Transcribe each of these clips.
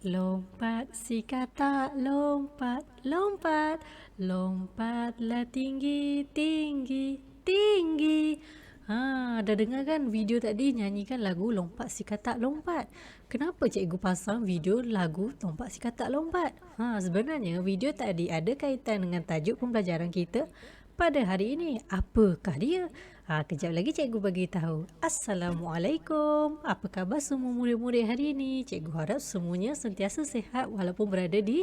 Lompat si katak, lompat, lompat, lompatlah tinggi, tinggi, tinggi. Dah dengar kan video tadi nyanyikan lagu Lompat si katak lompat. Kenapa cikgu pasang video lagu Lompat si katak lompat? Sebenarnya video tadi ada kaitan dengan tajuk pembelajaran kita pada hari ini. Apakah dia? Kejap lagi cikgu bagi tahu. Assalamualaikum. Apa khabar semua murid-murid hari ini? Cikgu harap semuanya sentiasa sihat walaupun berada di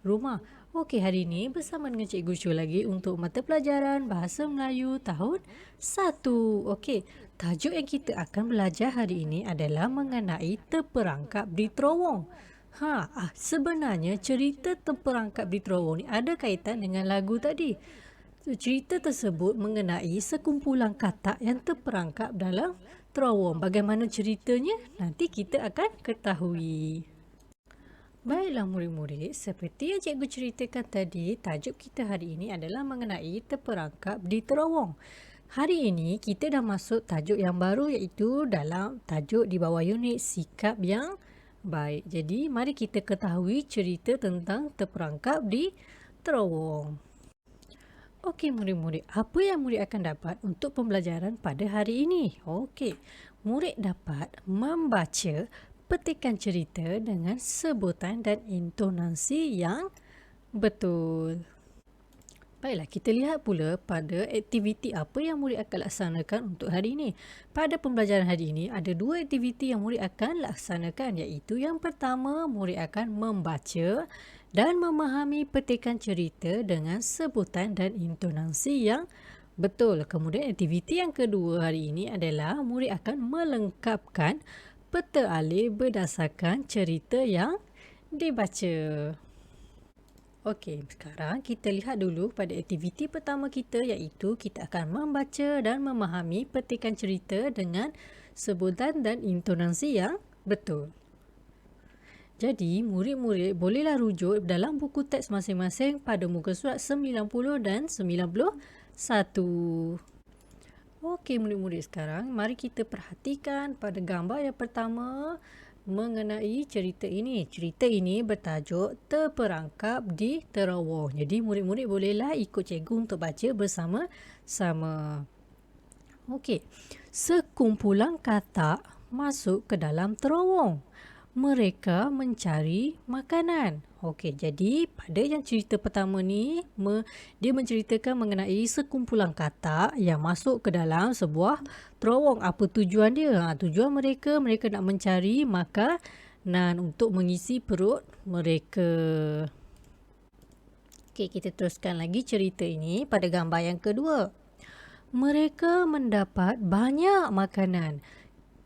rumah. Okey, hari ini bersama dengan Cikgu Syu lagi untuk mata pelajaran Bahasa Melayu tahun 1. Okey, tajuk yang kita akan belajar hari ini adalah mengenai terperangkap di terowong. Sebenarnya cerita terperangkap di terowong ni ada kaitan dengan lagu tadi. Cerita tersebut mengenai sekumpulan katak yang terperangkap dalam terowong. Bagaimana ceritanya? Nanti kita akan ketahui. Baiklah murid-murid, seperti yang cikgu ceritakan tadi, tajuk kita hari ini adalah mengenai terperangkap di terowong. Hari ini kita dah masuk tajuk yang baru iaitu dalam tajuk di bawah unit sikap yang baik. Jadi mari kita ketahui cerita tentang terperangkap di terowong. Okey murid-murid, apa yang murid akan dapat untuk pembelajaran pada hari ini? Okey, murid dapat membaca petikan cerita dengan sebutan dan intonasi yang betul. Baiklah, kita lihat pula pada aktiviti apa yang murid akan laksanakan untuk hari ini. Pada pembelajaran hari ini, ada 2 aktiviti yang murid akan laksanakan, iaitu yang pertama, murid akan membaca dan memahami petikan cerita dengan sebutan dan intonasi yang betul. Kemudian aktiviti yang kedua hari ini adalah murid akan melengkapkan peta alif berdasarkan cerita yang dibaca. Okey, sekarang kita lihat dulu pada aktiviti pertama kita iaitu kita akan membaca dan memahami petikan cerita dengan sebutan dan intonasi yang betul. Jadi, murid-murid bolehlah rujuk dalam buku teks masing-masing pada muka surat 90 dan 91. Okey, murid-murid, sekarang mari kita perhatikan pada gambar yang pertama mengenai cerita ini. Cerita ini bertajuk Terperangkap di Terowong. Jadi murid-murid bolehlah ikut cikgu untuk baca bersama-sama. Okey. Sekumpulan katak masuk ke dalam terowong. Mereka mencari makanan. Okey, jadi pada yang cerita pertama ni dia menceritakan mengenai sekumpulan katak yang masuk ke dalam sebuah terowong. Apa tujuan dia? Tujuan mereka nak mencari makanan untuk mengisi perut mereka. Okey, kita teruskan lagi cerita ini pada gambar yang kedua. Mereka mendapat banyak makanan.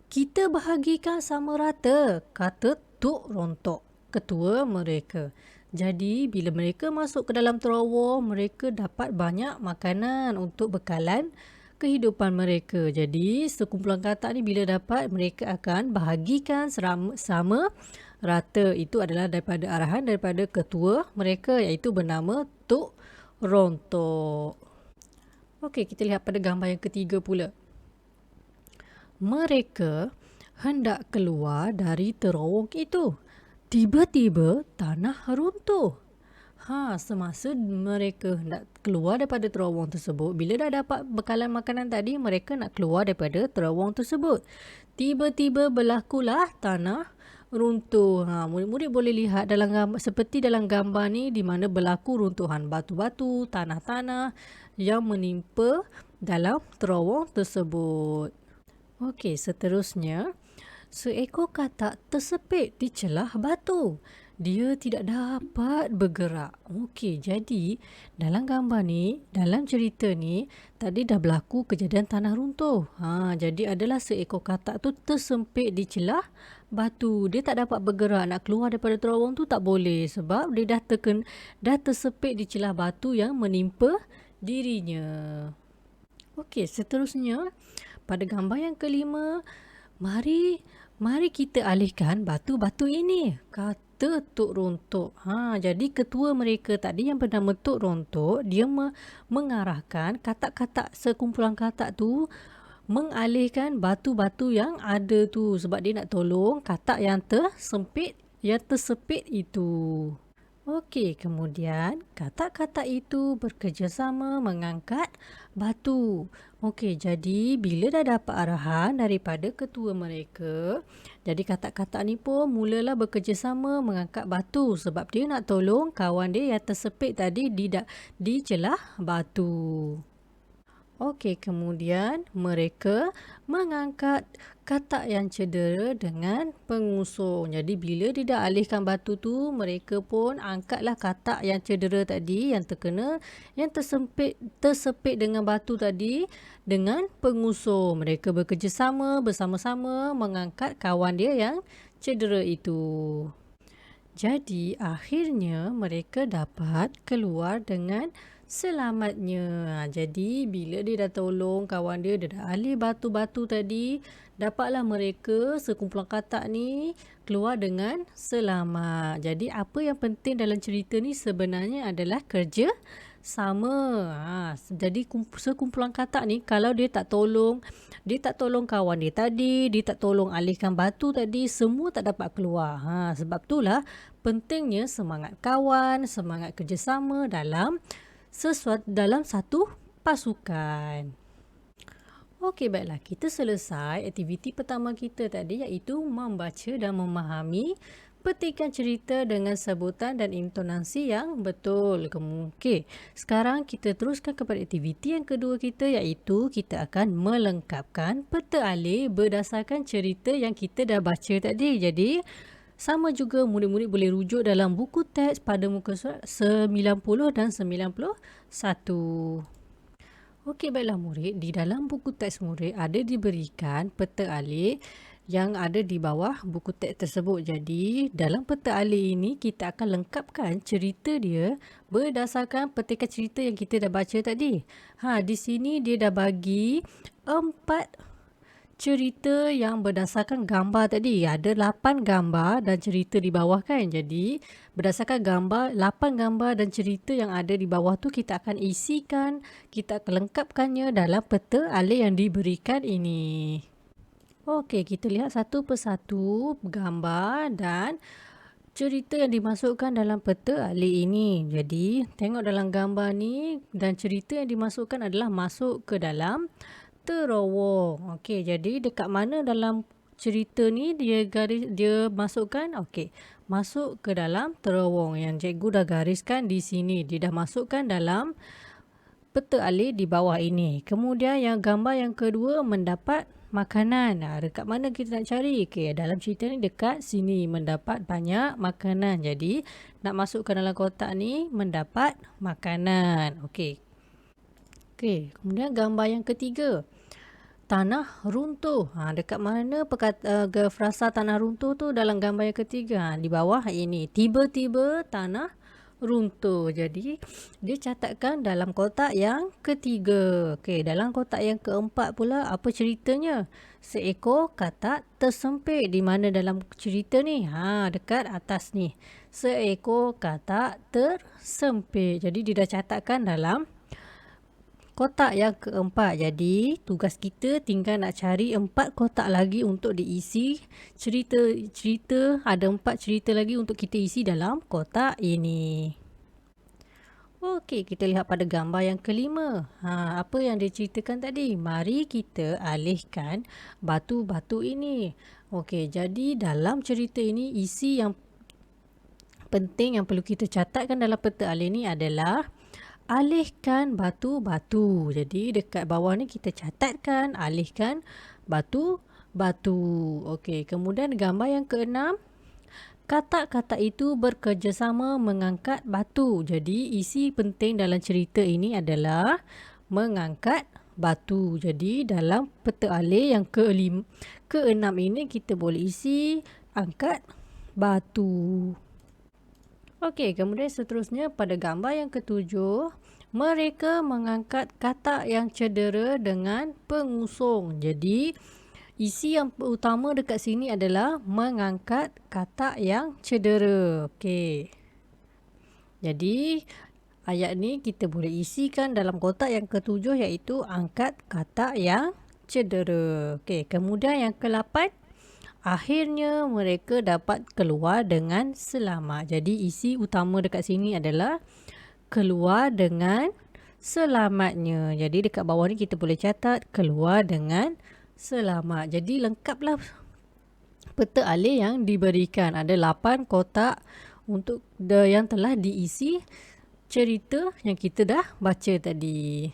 Kita bahagikan sama rata, kata Tok Rontok, ketua mereka. Jadi, bila mereka masuk ke dalam terowong, mereka dapat banyak makanan untuk bekalan kehidupan mereka. Jadi, sekumpulan katak ni bila dapat, mereka akan bahagikan sama rata. Itu adalah daripada arahan daripada ketua mereka iaitu bernama Tok Rontok. Okey, kita lihat pada gambar yang ketiga pula. Mereka hendak keluar dari terowong itu. Tiba-tiba tanah runtuh. Semasa mereka hendak keluar daripada terowong tersebut, bila dah dapat bekalan makanan tadi, mereka nak keluar daripada terowong tersebut. Tiba-tiba berlakulah tanah runtuh. Murid-murid boleh lihat dalam gambar, seperti dalam gambar ni di mana berlaku runtuhan batu-batu, tanah-tanah yang menimpa dalam terowong tersebut. Okey, seterusnya, seekor katak tersepit di celah batu. Dia tidak dapat bergerak. Okey, jadi dalam gambar ni, dalam cerita ni, tadi dah berlaku kejadian tanah runtuh. Jadi adalah seekor katak tu tersempit di celah batu. Dia tak dapat bergerak, nak keluar daripada terowong tu tak boleh sebab dia dah tersepit di celah batu yang menimpa dirinya. Okey, seterusnya pada gambar yang kelima, mari kita alihkan batu-batu ini, kata Tok Rontok. Jadi ketua mereka tadi yang bernama Tok Rontok, dia mengarahkan katak-katak, sekumpulan katak tu mengalihkan batu-batu yang ada tu sebab dia nak tolong katak yang tersempit yang tersepit itu. Okey, kemudian katak-katak itu bekerjasama mengangkat batu. Okey, jadi bila dah dapat arahan daripada ketua mereka, jadi katak-katak ni pun mulalah bekerjasama mengangkat batu sebab dia nak tolong kawan dia yang tersepit tadi di celah batu. Okey, kemudian mereka mengangkat katak yang cedera dengan pengusung. Jadi bila dia dah alihkan batu tu, mereka pun angkatlah katak yang cedera tadi yang yang tersepit dengan batu tadi dengan pengusung. Mereka bekerjasama bersama-sama mengangkat kawan dia yang cedera itu. Jadi akhirnya mereka dapat keluar dengan selamatnya. Jadi bila dia dah tolong kawan dia, dia dah alih batu-batu tadi, dapatlah mereka sekumpulan katak ni keluar dengan selamat. Jadi apa yang penting dalam cerita ni sebenarnya adalah kerja sama. Jadi sekumpulan katak ni kalau dia tak tolong kawan dia tadi, dia tak tolong alihkan batu tadi, semua tak dapat keluar. Sebab itulah pentingnya semangat kawan, semangat kerjasama dalam satu pasukan. Okey, baiklah. Kita selesai aktiviti pertama kita tadi iaitu membaca dan memahami petikan cerita dengan sebutan dan intonasi yang betul. Okey, sekarang kita teruskan kepada aktiviti yang kedua kita iaitu kita akan melengkapkan peta alih berdasarkan cerita yang kita dah baca tadi. Jadi, sama juga murid-murid boleh rujuk dalam buku teks pada muka surat 90 dan 91. Okey, baiklah murid. Di dalam buku teks murid ada diberikan peta alih yang ada di bawah buku teks tersebut. Jadi, dalam peta alih ini kita akan lengkapkan cerita dia berdasarkan petikan cerita yang kita dah baca tadi. Di sini dia dah bagi 4 cerita yang berdasarkan gambar tadi. Ada 8 gambar dan cerita di bawah kan. Jadi berdasarkan 8 gambar dan cerita yang ada di bawah tu kita akan isikan, kita akan lengkapkannya dalam peta alih yang diberikan ini. Okey, kita lihat satu persatu gambar dan cerita yang dimasukkan dalam peta alih ini. Jadi tengok dalam gambar ni dan cerita yang dimasukkan adalah masuk ke dalam terowong. Okey, jadi dekat mana dalam cerita ni dia masukkan? Okey, masuk ke dalam terowong yang cikgu dah gariskan di sini. Dia dah masukkan dalam peta alih di bawah ini. Kemudian yang gambar yang kedua mendapat makanan. Dekat mana kita nak cari? Okey, dalam cerita ni dekat sini mendapat banyak makanan. Jadi nak masukkan dalam kotak ni mendapat makanan. Okey. Okey, kemudian gambar yang ketiga. Tanah runtuh. Dekat mana frasa tanah runtuh tu dalam gambar yang ketiga? Di bawah ini. Tiba-tiba tanah runtuh. Jadi dia catatkan dalam kotak yang ketiga. Okey, dalam kotak yang keempat pula apa ceritanya? Seekor katak tersempit. Di mana dalam cerita ni? Dekat atas ni. Seekor katak tersempit. Jadi dia dah catatkan dalam kotak yang keempat. Jadi tugas kita tinggal nak cari 4 kotak lagi untuk diisi cerita. Ada 4 cerita lagi untuk kita isi dalam kotak ini. Okey, kita lihat pada gambar yang kelima. Apa yang diceritakan tadi? Mari kita alihkan batu-batu ini. Okey, jadi dalam cerita ini isi yang penting yang perlu kita catatkan dalam peta alih ini adalah alihkan batu-batu. Jadi dekat bawah ni kita catatkan alihkan batu-batu. Okey, kemudian gambar yang keenam. Katak-katak itu bekerjasama mengangkat batu. Jadi isi penting dalam cerita ini adalah mengangkat batu. Jadi dalam peta alih yang keenam ini kita boleh isi angkat batu. Okey, kemudian seterusnya pada gambar yang ketujuh, mereka mengangkat katak yang cedera dengan pengusung. Jadi, isi yang utama dekat sini adalah mengangkat katak yang cedera. Okey. Jadi, ayat ni kita boleh isikan dalam kotak yang ketujuh iaitu angkat katak yang cedera. Okey, kemudian yang ke-8, akhirnya mereka dapat keluar dengan selamat. Jadi isi utama dekat sini adalah keluar dengan selamatnya. Jadi dekat bawah ni kita boleh catat keluar dengan selamat. Jadi lengkaplah peta alih yang diberikan. Ada 8 kotak untuk yang telah diisi cerita yang kita dah baca tadi.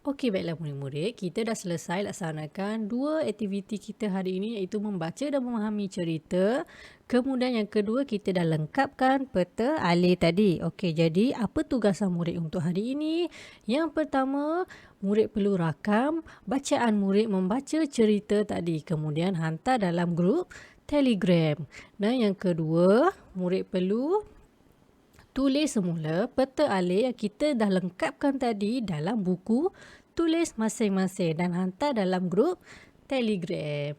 Okey, baiklah murid-murid, kita dah selesai laksanakan 2 aktiviti kita hari ini, iaitu membaca dan memahami cerita. Kemudian yang kedua, kita dah lengkapkan peta alih tadi. Okey, jadi apa tugasan murid untuk hari ini? Yang pertama, murid perlu rakam bacaan murid membaca cerita tadi. Kemudian hantar dalam grup Telegram. Dan yang kedua, murid perlu tulis semula peta alih yang kita dah lengkapkan tadi dalam buku tulis masing-masing dan hantar dalam grup Telegram.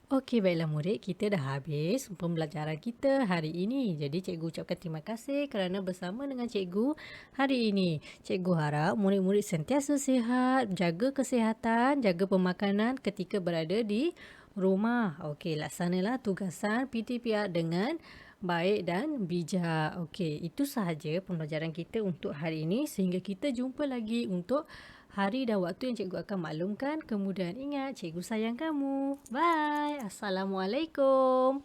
Okey, baiklah murid, kita dah habis pembelajaran kita hari ini. Jadi cikgu ucapkan terima kasih kerana bersama dengan cikgu hari ini. Cikgu harap murid-murid sentiasa sihat, jaga kesihatan, jaga pemakanan ketika berada di rumah. Okey, laksanalah tugasan PTPR dengan baik dan bijak. Okey, itu sahaja pembelajaran kita untuk hari ini, sehingga kita jumpa lagi untuk hari dan waktu yang cikgu akan maklumkan. Kemudian ingat, cikgu sayang kamu. Bye. Assalamualaikum.